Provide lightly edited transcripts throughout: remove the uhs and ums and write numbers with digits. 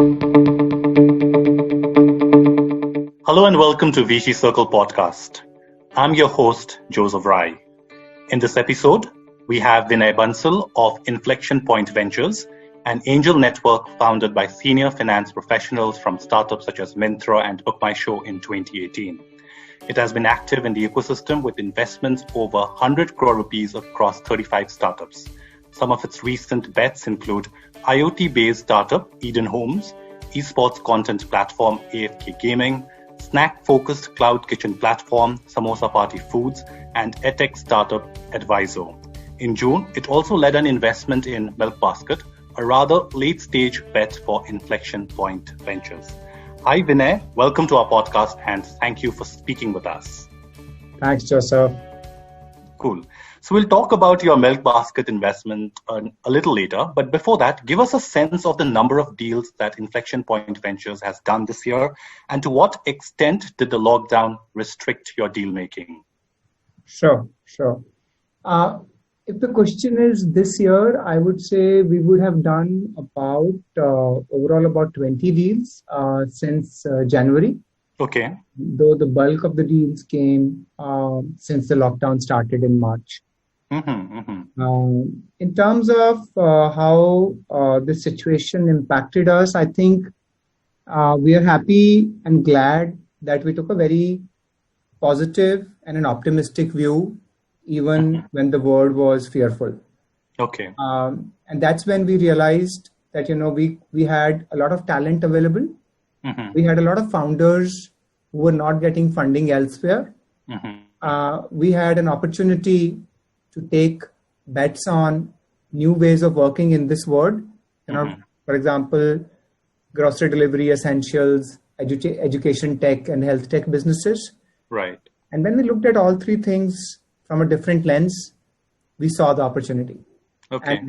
Hello and welcome to VC Circle Podcast. I'm your host, Joseph Rai. In this episode, we have Vinay Bansal of Inflection Point Ventures, an angel network founded by senior finance professionals from startups such as Myntra and BookMyShow in 2018. It has been active in the ecosystem with investments over 100 crore rupees across 35 startups. Some of its recent bets include IoT-based startup Eden Homes, esports content platform AFK Gaming, snack-focused cloud kitchen platform Samosa Party Foods, and edtech startup Adviso. In June, it also led an investment in Milkbasket, a rather late-stage bet for Inflection Point Ventures. Hi Vinay, welcome to our podcast and thank you for speaking with us. Thanks, Joseph. Cool. So we'll talk about your Milkbasket investment a little later, but before that, give us a sense of the number of deals that Inflection Point Ventures has done this year, and to what extent did the lockdown restrict your deal making? Sure. If the question is this year, I would say we would have done overall about 20 deals since January. Okay. Though the bulk of the deals came since the lockdown started in March. In terms of how this situation impacted us, I think we are happy and glad that we took a very positive and an optimistic view, even when the world was fearful. Okay. And that's when we realized that, we had a lot of talent available. We had a lot of founders who were not getting funding elsewhere. We had an opportunity to take bets on new ways of working in this world. For example, grocery delivery essentials, education tech, and health tech businesses. Right. And when we looked at all three things from a different lens, we saw the opportunity. Okay. And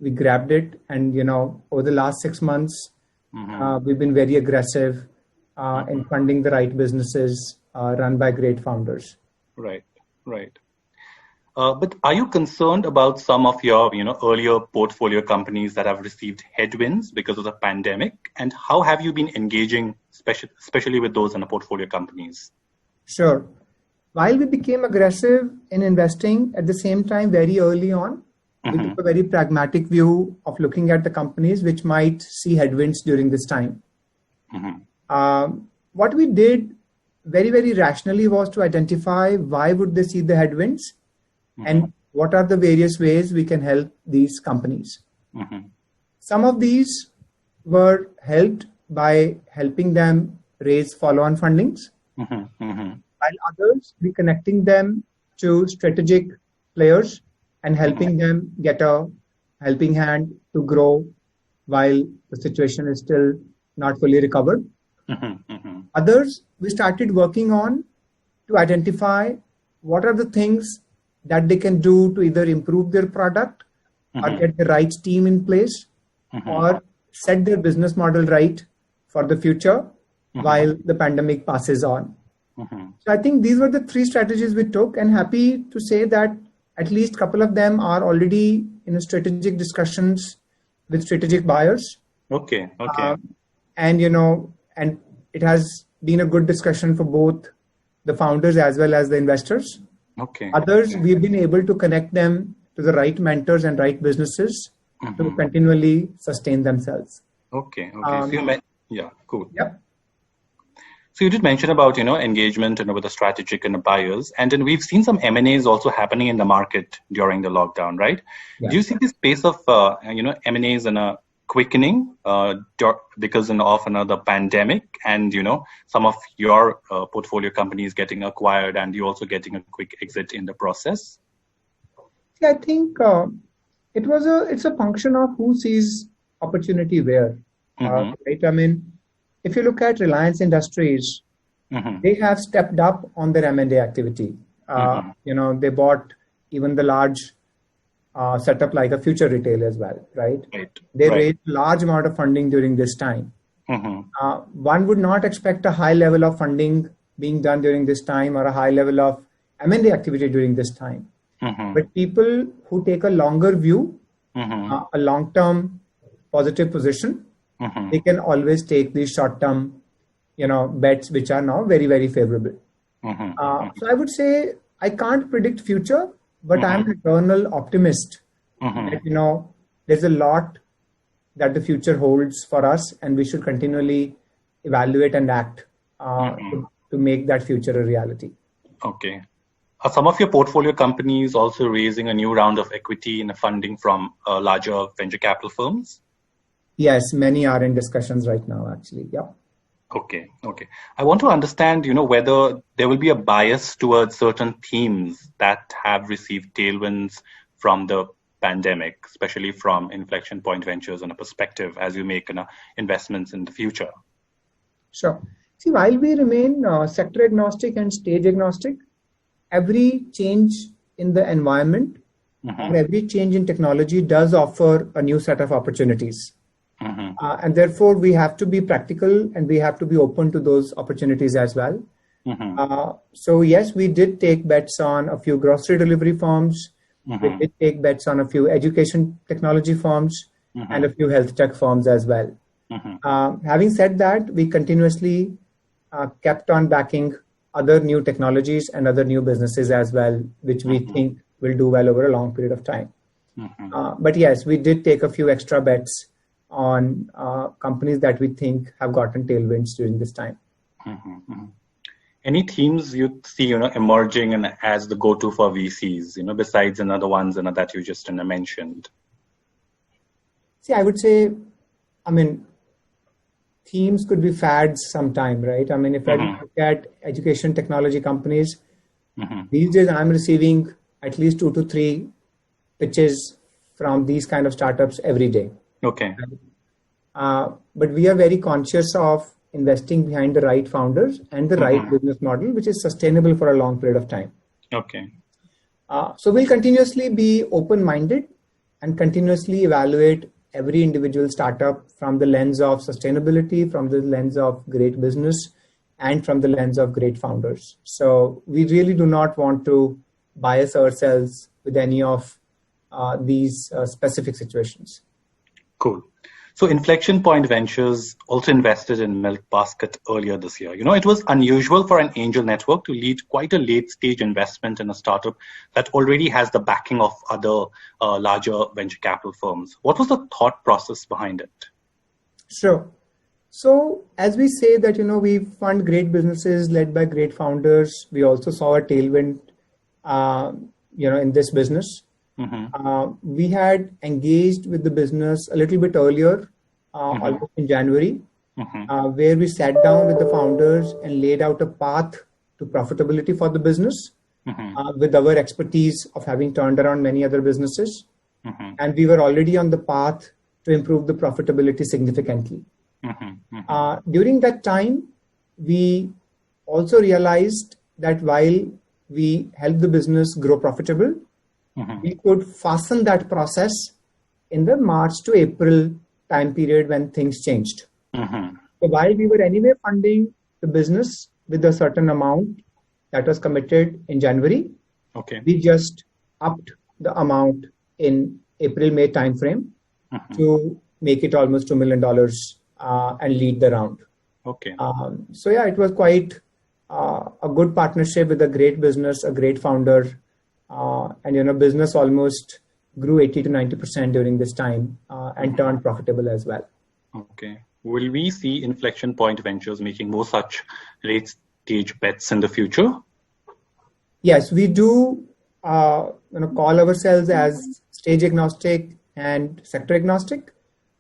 we grabbed it. And, over the last 6 months, we've been very aggressive in funding the right businesses run by great founders. Right. But are you concerned about some of your, earlier portfolio companies that have received headwinds because of the pandemic? And how have you been engaging, especially with those in the portfolio companies? Sure. While we became aggressive in investing, at the same time, very early on, we took a very pragmatic view of looking at the companies which might see headwinds during this time. What we did very, very rationally was to identify why would they see the headwinds and what are the various ways we can help these companies. Some of these were helped by helping them raise follow-on fundings, while others reconnecting them to strategic players and helping them get a helping hand to grow while the situation is still not fully recovered. Others, we started working on to identify what are the things that they can do to either improve their product or get the right team in place or set their business model right for the future while the pandemic passes on. So I think these were the three strategies we took, and happy to say that at least a couple of them are already in strategic discussions with strategic buyers. Okay. And it has been a good discussion for both the founders as well as the investors. Okay. Others, we've been able to connect them to the right mentors and right businesses to continually sustain themselves. Okay. Yeah, cool. Yep. So you did mention about, engagement with the strategic and the buyers. And then we've seen some M&As also happening in the market during the lockdown, right? Yeah. Do you see this pace of, M&As in a quickening because of another pandemic and, some of your portfolio companies getting acquired and you also getting a quick exit in the process? Yeah, I think it's a function of who sees opportunity where, right? I mean, if you look at Reliance Industries, they have stepped up on their M&A activity. They bought even the large setup like a Future Retail as well, right? They raised a large amount of funding during this time. One would not expect a high level of funding being done during this time or a high level of M&A activity during this time. But people who take a longer view, a long-term positive position, they can always take these short-term, bets which are now very, very favorable. So I would say I can't predict future, but I'm an eternal optimist that, there's a lot that the future holds for us, and we should continually evaluate and act to make that future a reality. Okay. Are some of your portfolio companies also raising a new round of equity and funding from larger venture capital firms? Yes, many are in discussions right now, actually. Yeah. Okay. I want to understand, whether there will be a bias towards certain themes that have received tailwinds from the pandemic, especially from Inflection Point Ventures on a perspective as you make investments in the future. Sure. See, while we remain sector agnostic and stage agnostic, every change in the environment or every change in technology does offer a new set of opportunities. And therefore, we have to be practical and we have to be open to those opportunities as well. So yes, we did take bets on a few grocery delivery firms. We did take bets on a few education technology firms and a few health tech firms as well. Having said that, we continuously kept on backing other new technologies and other new businesses as well, which we think will do well over a long period of time. But yes, we did take a few extra bets on companies that we think have gotten tailwinds during this time. Any themes you see, emerging and as the go-to for VCs, besides another ones that you just mentioned? See, I would say, themes could be fads sometime, right? If I look at education technology companies, these days I'm receiving at least 2 to 3 pitches from these kind of startups every day. Okay. But we are very conscious of investing behind the right founders and the right business model, which is sustainable for a long period of time. Okay. So we'll continuously be open-minded and continuously evaluate every individual startup from the lens of sustainability, from the lens of great business, and from the lens of great founders. So we really do not want to bias ourselves with any of these specific situations. Cool. So Inflection Point Ventures also invested in Milkbasket earlier this year. It was unusual for an angel network to lead quite a late stage investment in a startup that already has the backing of other larger venture capital firms. What was the thought process behind it? Sure. So as we say that, we fund great businesses led by great founders, we also saw a tailwind, in this business. We had engaged with the business a little bit earlier, almost in January, where we sat down with the founders and laid out a path to profitability for the business with our expertise of having turned around many other businesses. And we were already on the path to improve the profitability significantly. During that time, we also realized that while we helped the business grow profitable, we could fasten that process in the March to April time period when things changed. So while we were anyway funding the business with a certain amount that was committed in January, we just upped the amount in April-May timeframe to make it almost $2 million and lead the round. So yeah, it was quite a good partnership with a great business, a great founder. And business almost grew 80 to 90% during this time and turned profitable as well. Okay. Will we see Inflection Point Ventures making more such late stage bets in the future? Yes, we do call ourselves as stage agnostic and sector agnostic.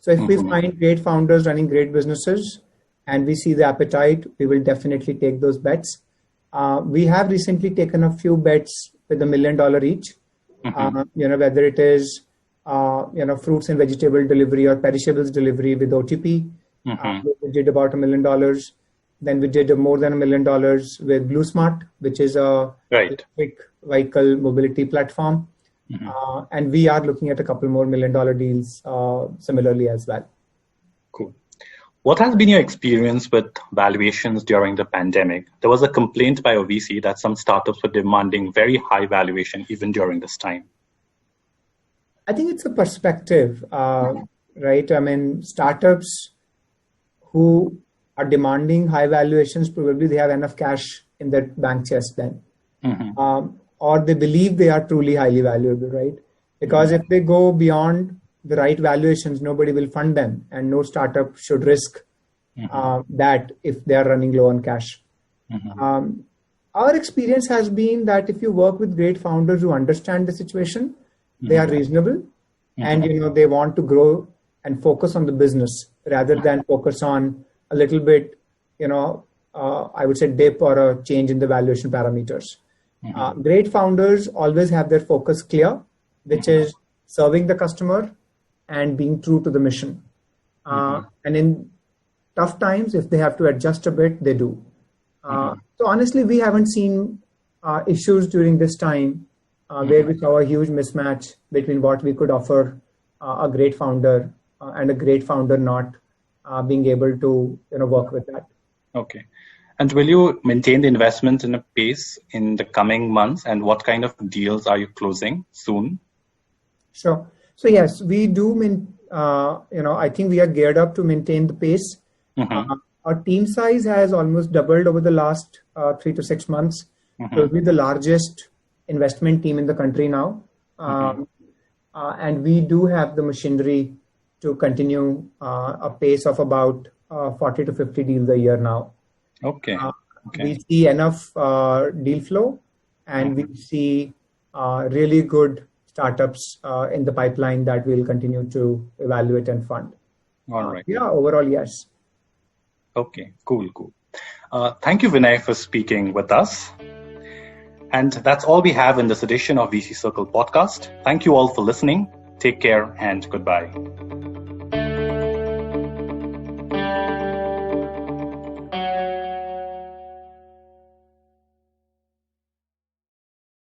So if we find great founders running great businesses and we see the appetite, we will definitely take those bets. We have recently taken a few bets with $1 million each, whether it is, fruits and vegetable delivery or perishables delivery with OTP. We did about $1 million. Then we did more than $1 million with BlueSmart, which is a quick vehicle mobility platform. And we are looking at a couple more $1 million deals similarly as well. Cool. What has been your experience with valuations during the pandemic? There was a complaint by a VC that some startups were demanding very high valuation even during this time. I think it's a perspective, right? Startups who are demanding high valuations, probably they have enough cash in their bank chest then. Or they believe they are truly highly valuable, right? Because if they go beyond the right valuations, nobody will fund them, and no startup should risk that if they are running low on cash. Our experience has been that if you work with great founders who understand the situation, they are reasonable, and they want to grow and focus on the business rather than focus on a little bit, I would say dip or a change in the valuation parameters. Great founders always have their focus clear, which is serving the customer and being true to the mission. And in tough times, if they have to adjust a bit, they do. So honestly, we haven't seen issues during this time where we saw a huge mismatch between what we could offer a great founder and a great founder not being able to work with that. Okay. And will you maintain the investment in a pace in the coming months? And what kind of deals are you closing soon? Sure. So yes, we do. I think we are geared up to maintain the pace. Our team size has almost doubled over the last 3 to 6 months. We'll be the largest investment team in the country now. And we do have the machinery to continue a pace of about 40 to 50 deals a year now. Okay. We see enough deal flow, and we see really good startups in the pipeline that we'll continue to evaluate and fund. All right. Overall, yes. Okay, cool. Thank you, Vinay, for speaking with us. And that's all we have in this edition of VC Circle podcast. Thank you all for listening. Take care and goodbye.